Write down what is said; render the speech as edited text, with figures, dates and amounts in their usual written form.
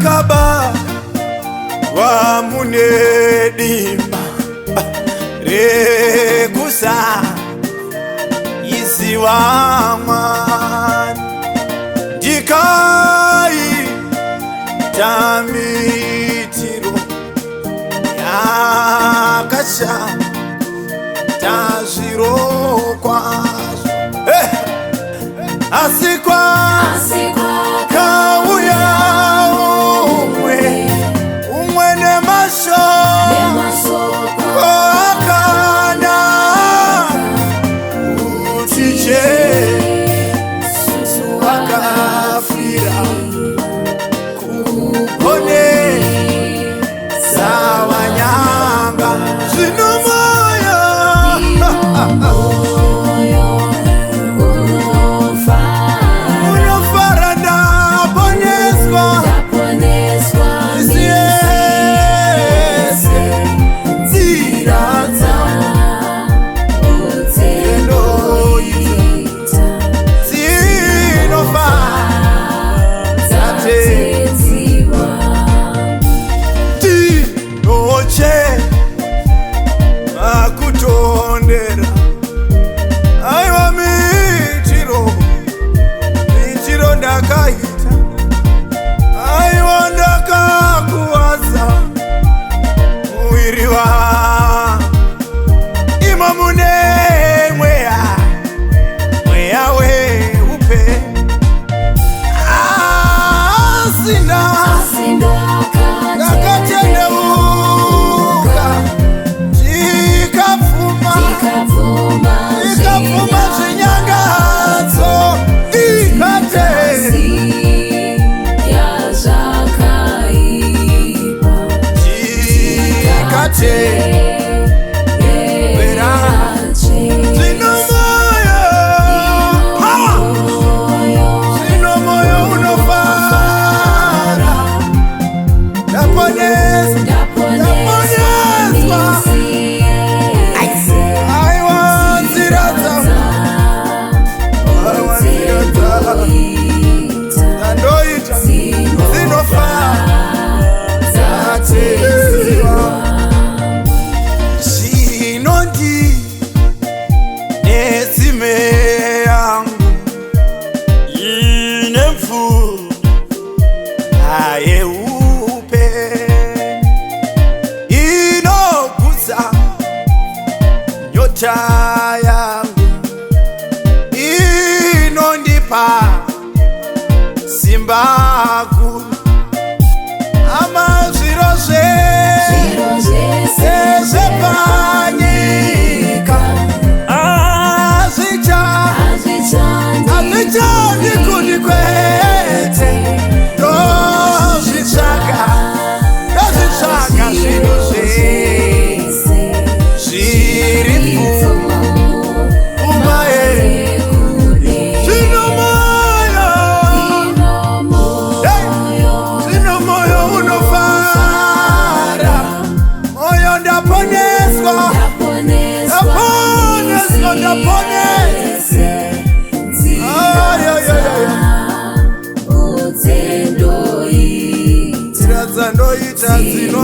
ndakaba wamunedimba rekusa iziwa Mwari ndikai tamitiro yakasha tazvirokwazo asikwa kauya umwe nemashoko akana utije wakafira kukone sawanyanga zvinomoya akutondera aiwa mitiro ndakaita aiwa ndakakuwadza muviri wangu imo mune mweya weupenyu ndakatendeuka ikapfuma zvinyangadzo ikate zvinomoyo unofara ndaponeswa aiwa nzira dzandoita dzinofara dzateziwa zvinondi nesime yangu ine mvura yeupenyu inogutsa nyota yangu inondipa simba guru amazviro zvepanyika azvichandi kuti kwete ndozvitsvaga zvinhu zvese zviri pfuma zvinomoyo unofara moyo ndaponeswa nzira dzandoita dzino